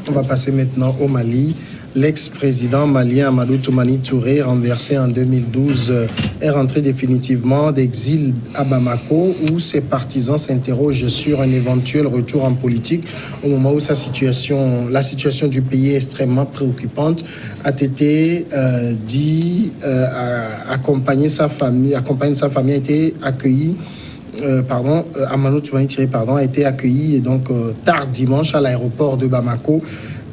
On va passer maintenant au Mali. L'ex-président malien Amadou Toumani Touré, renversé en 2012, est rentré définitivement d'exil à Bamako, où ses partisans s'interrogent sur un éventuel retour en politique au moment où la situation du pays est extrêmement préoccupante. ATT accompagner sa famille a été accueilli. Amadou Toumani Touré a été accueilli donc tard dimanche à l'aéroport de Bamako,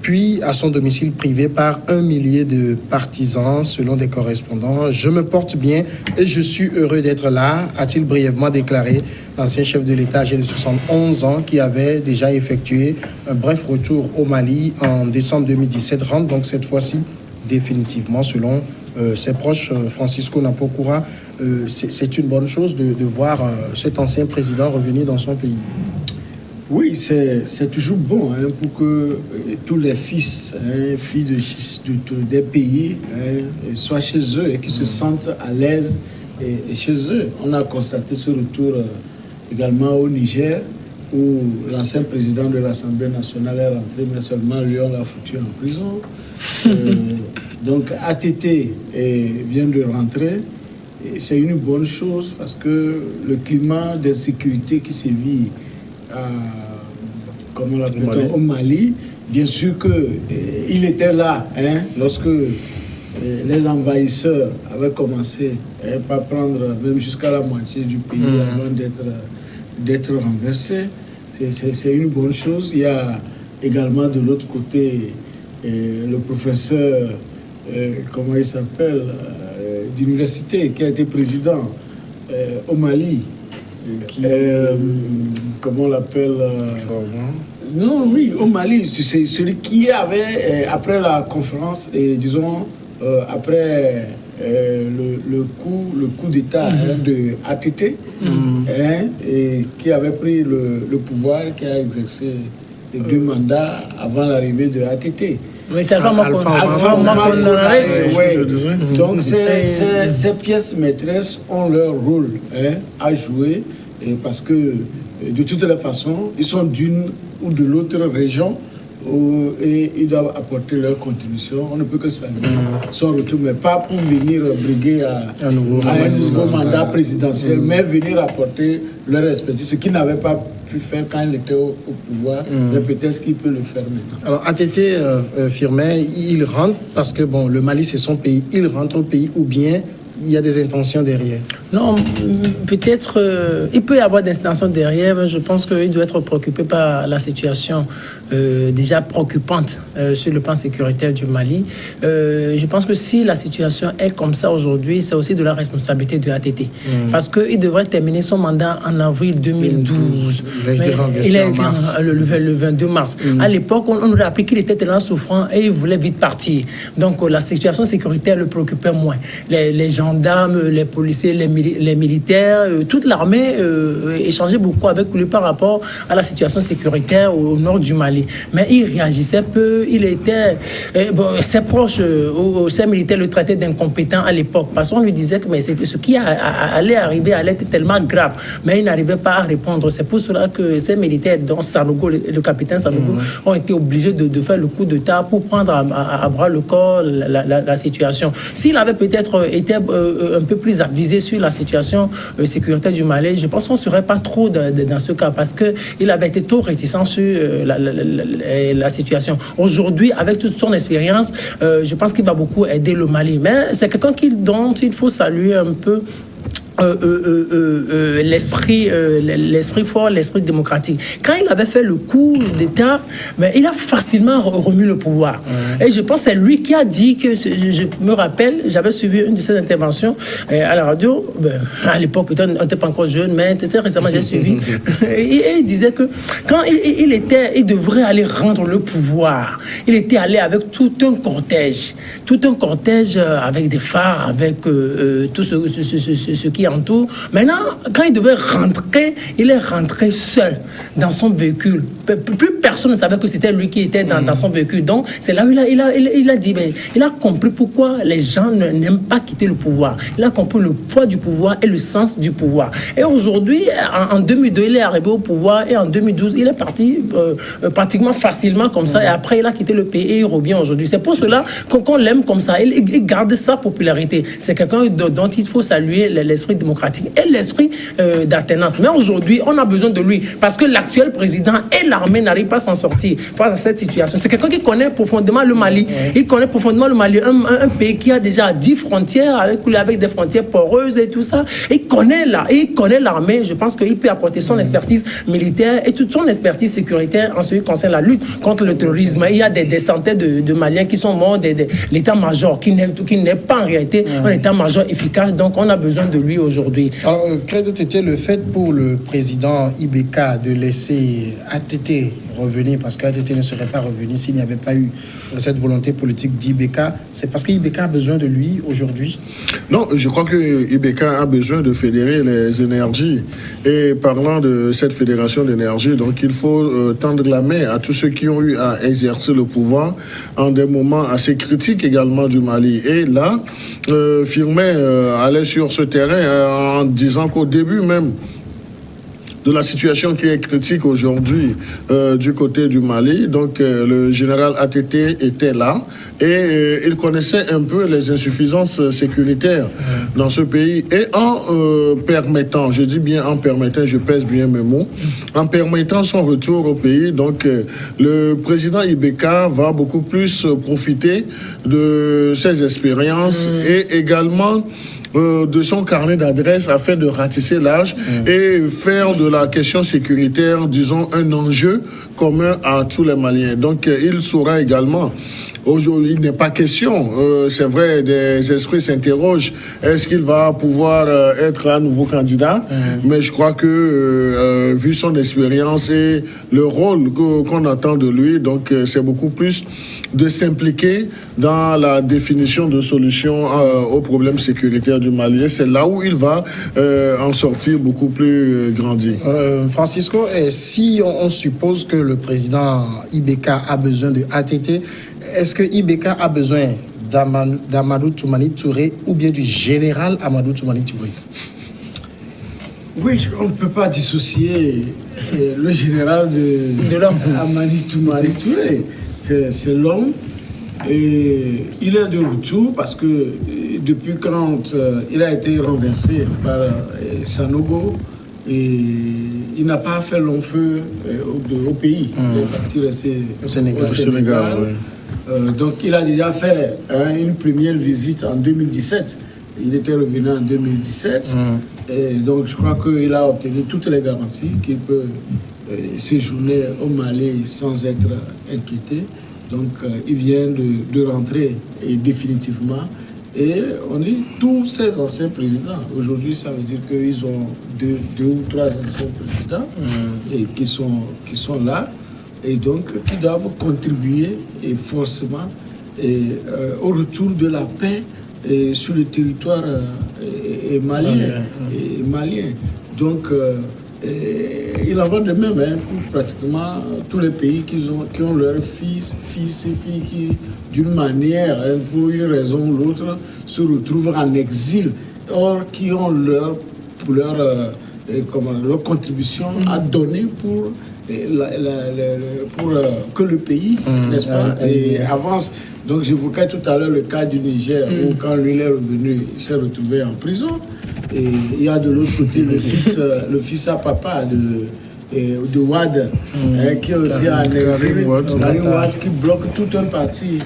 puis à son domicile privé par 1 millier de partisans, selon des correspondants. « Je me porte bien et je suis heureux d'être là », a-t-il brièvement déclaré l'ancien chef de l'État âgé de 71 ans qui avait déjà effectué un bref retour au Mali en décembre 2017, rentre donc cette fois-ci définitivement selon ses proches. Francisco Nampokura, c'est une bonne chose de voir cet ancien président revenir dans son pays. Oui, c'est toujours bon pour que tous les fils, filles des pays soient chez eux et qu'ils se sentent à l'aise et chez eux. On a constaté ce retour également au Niger, où l'ancien président de l'Assemblée nationale est rentré, mais seulement lui, on l'a foutu en prison. Donc ATT vient de rentrer. C'est une bonne chose parce que le climat d'insécurité qui sévit au Mali, bien sûr qu'il était là lorsque les envahisseurs avaient commencé par prendre même jusqu'à la moitié du pays avant d'être renversés. C'est une bonne chose. Il y a également de l'autre côté le professeur, comment il s'appelle, d'université, qui a été président au Mali. Comment on l'appelle Non, oui, au Mali, c'est celui qui avait, après la conférence, disons, après le coup d'État de ATT, et qui avait pris le pouvoir, qui a exercé 2 mandats avant l'arrivée de ATT. Oui, c'est Alpha Donc, ces pièces maîtresses ont leur rôle à jouer, parce que de toutes les façons, ils sont d'une ou de l'autre région et ils doivent apporter leur contribution. On ne peut que saluer son retour, mais pas pour venir briguer à un nouveau mandat présidentiel, mais venir apporter leur expertise, ce qu'ils n'avaient pas pu faire quand il était au pouvoir, mais peut-être qu'il peut le faire maintenant. Alors, ATT Firmin, il rentre parce que bon, le Mali c'est son pays, il rentre au pays, ou bien il y a des intentions derrière? Non, peut-être, il peut y avoir des intentions derrière, mais je pense qu'il doit être préoccupé par la situation déjà préoccupante sur le plan sécuritaire du Mali. Je pense que si la situation est comme ça aujourd'hui, c'est aussi de la responsabilité de ATT. Parce qu'il devrait terminer son mandat en avril 2012. Il a été renversé en mars. Le 22 mars. À l'époque, on nous a appris qu'il était tellement souffrant et il voulait vite partir. Donc la situation sécuritaire le préoccupait moins. Les gendarmes, les policiers, les militaires, toute l'armée échangeait beaucoup avec lui par rapport à la situation sécuritaire au nord du Mali. Mais il réagissait peu, il était... ses proches, ses militaires le traitaient d'incompétent à l'époque, parce qu'on lui disait que mais ce qui allait arriver allait être tellement grave, mais il n'arrivait pas à répondre. C'est pour cela que ces militaires, dont Sanogo, le capitaine Sanogo, ont été obligés de faire le coup d'État pour prendre à bras le corps la situation. S'il avait peut-être été un peu plus avisé sur la situation sécuritaire du Mali, je pense qu'on ne serait pas trop dans ce cas, parce qu'il avait été trop réticent sur la situation. Aujourd'hui, avec toute son expérience, je pense qu'il va beaucoup aider le Mali. Mais c'est quelqu'un dont il faut saluer un peu l'esprit fort, l'esprit démocratique. Quand il avait fait le coup d'État, mais il a facilement remis le pouvoir. Et je pense que c'est lui qui a dit que, je me rappelle, j'avais suivi une de ses interventions à la radio, à l'époque, peut-être on n'était pas encore jeune, mais très récemment j'ai suivi, et il disait que quand il devrait aller rendre le pouvoir, il était allé avec tout un cortège avec des phares, avec tout ce qui entoure. Maintenant, quand il devait rentrer, il est rentré seul dans son véhicule. Plus personne ne savait que c'était lui qui était dans son véhicule. Donc, c'est là où il a dit, mais il a compris pourquoi les gens n'aiment pas quitter le pouvoir. Il a compris le poids du pouvoir et le sens du pouvoir. Et aujourd'hui, en 2002, il est arrivé au pouvoir et en 2012, il est parti pratiquement facilement comme ça. Et après, il a quitté le pays et il revient aujourd'hui. C'est pour cela qu'on l'aime comme ça. Il garde sa popularité. C'est quelqu'un dont il faut saluer l'esprit démocratique et l'esprit d'alternance. Mais aujourd'hui, on a besoin de lui parce que l'actuel président et l'armée n'arrivent pas à s'en sortir face à cette situation. C'est quelqu'un qui connaît profondément le Mali. Il connaît profondément le Mali, un pays qui a déjà 10 frontières avec des frontières poreuses et tout ça. Il connaît l'armée. Je pense qu'il peut apporter son expertise militaire et toute son expertise sécuritaire en ce qui concerne la lutte contre le terrorisme. Il y a des centaines de Maliens qui sont morts, l'état-major qui n'est pas en réalité un état-major efficace. Donc on a besoin de lui aujourd'hui. Alors, Credo Tété, le fait pour le président Ibeka de laisser ATT revenir, parce qu'ATT ne serait pas revenu s'il n'y avait pas eu cette volonté politique d'Ibeka, c'est parce qu'Ibeka a besoin de lui aujourd'hui? Non, je crois que Ibeka a besoin de fédérer les énergies. Et parlant de cette fédération d'énergie, donc il faut tendre la main à tous ceux qui ont eu à exercer le pouvoir en des moments assez critiques également du Mali. Et là, Firmin allait sur ce terrain en disant qu'au début même de la situation qui est critique aujourd'hui du côté du Mali. Donc, le général ATT était là et il connaissait un peu les insuffisances sécuritaires dans ce pays. Et en permettant, je dis bien en permettant, je pèse bien mes mots, en permettant son retour au pays, donc le président Ibeka va beaucoup plus profiter de ses expériences et également de son carnet d'adresses afin de ratisser large et faire de la question sécuritaire, disons, un enjeu commun à tous les Maliens. Donc, il saura également. Aujourd'hui, il n'est pas question, c'est vrai, des esprits s'interrogent, est-ce qu'il va pouvoir être un nouveau candidat? Mais je crois que, vu son expérience et le rôle qu'on attend de lui, donc c'est beaucoup plus de s'impliquer dans la définition de solutions aux problèmes sécuritaires du Mali. Et c'est là où il va en sortir beaucoup plus grandi. Francisco, si on suppose que le président Ibeka a besoin de ATT, est-ce que Ibeka a besoin d'Amadou Toumani Touré ou bien du général Amadou Toumani Touré? Oui, on ne peut pas dissocier le général de Amadou Toumani Touré. C'est l'homme et il est de retour parce que depuis quand il a été renversé par Sanogo, et il n'a pas fait long feu au pays. Il est parti rester au Sénégal. Donc il a déjà fait une première visite en 2017. Il était revenu en 2017. Et donc je crois qu'il a obtenu toutes les garanties qu'il peut séjourner au Mali sans être inquiété. Donc il vient de rentrer et définitivement. Et on dit tous ces anciens présidents. Aujourd'hui, ça veut dire qu'ils ont deux ou trois anciens présidents et qui sont là et donc qui doivent contribuer et forcément au retour de la paix sur le territoire malien. Donc, il en va de même pour pratiquement tous les pays qui ont leurs fils et filles qui, d'une manière, pour une raison ou l'autre, se retrouvent en exil, or qui ont leur contribution à donner pour que le pays, n'est-ce pas, avance. Donc j'évoquais tout à l'heure le cas du Niger, où quand lui est revenu, il s'est retrouvé en prison. Et il y a de l'autre côté le fils à papa de Wade, qui est aussi en exil, Karim Wade, qui bloque tout un parti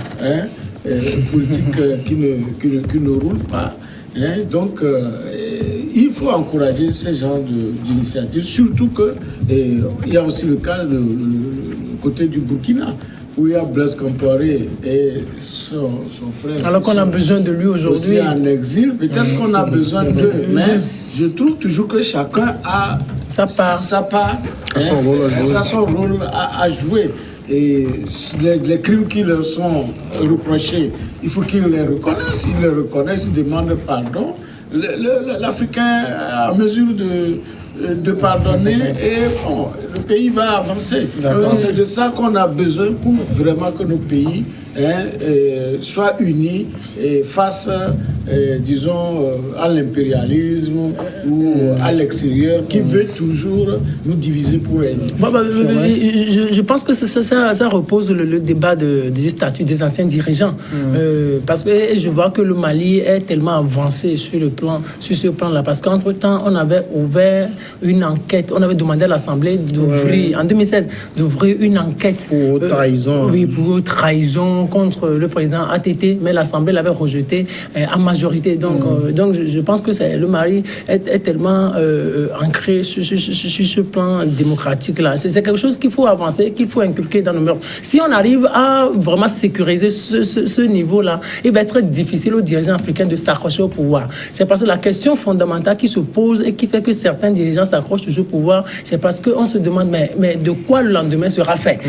politique qui ne roule pas. Donc, il faut encourager ce genre d'initiatives, surtout qu'il y a aussi le cas du côté du Burkina, où il y a Blaise Compaoré et son frère. Alors qu'on a besoin de lui aujourd'hui. Aussi en exil, peut-être qu'on a besoin d'eux, mais je trouve toujours que chacun a sa part, son rôle à jouer. et les crimes qui leur sont reprochés, il faut qu'ils les reconnaissent. Ils les reconnaissent, ils demandent pardon. L'Africain est en mesure de pardonner et bon, le pays va avancer. C'est de ça qu'on a besoin pour vraiment que nos pays soient unis et face, disons, à l'impérialisme ou à l'extérieur qui veut toujours nous diviser pour régner. Je pense que ça repose le débat du statut des anciens dirigeants. Parce que je vois que le Mali est tellement avancé sur ce plan-là. Parce qu'entre-temps, on avait ouvert une enquête, on avait demandé à l'Assemblée d'ouvrir, en 2016, d'ouvrir une enquête. Pour haute trahison. Oui, pour haute trahison contre le président ATT, mais l'Assemblée l'avait rejeté en majorité. Donc je pense que le Mali est tellement ancré sur ce plan démocratique-là. C'est quelque chose qu'il faut avancer, qu'il faut inculquer dans nos mœurs. Si on arrive à vraiment sécuriser ce niveau-là, il va être difficile aux dirigeants africains de s'accrocher au pouvoir. C'est parce que la question fondamentale qui se pose et qui fait que certains dirigeants s'accrochent toujours au pouvoir, c'est parce qu'on se demande, mais de quoi le lendemain sera fait?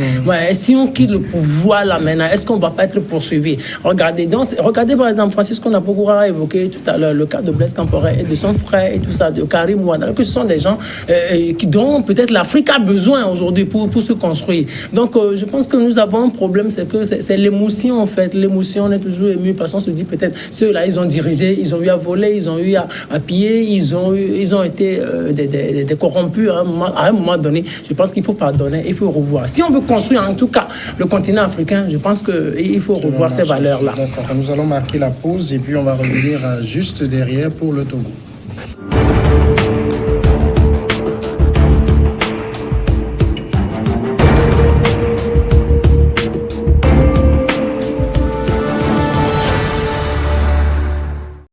Si on quitte le pouvoir là maintenant, est-ce qu'on ne va pas être poursuivi? Regardez par exemple, Francisco Napogoura a évoqué tout à l'heure le cas de Blaise Compaoré et de son frère et tout ça, de Karim Ouattara, que ce sont des gens dont peut-être l'Afrique a besoin aujourd'hui pour se construire. Donc je pense que nous avons un problème, c'est que c'est l'émotion en fait. L'émotion, on est toujours ému parce qu'on se dit peut-être ceux-là, ils ont dirigé, ils ont eu à voler, ils ont eu à piller, ils ont été des corrompus à un moment donné. Je pense qu'il faut pardonner, il faut revoir. Si on veut construire en tout cas le continent africain, je pense qu'il faut revoir ces valeurs-là. D'accord, nous allons marquer la pause et puis on va revenir juste derrière pour le Togo.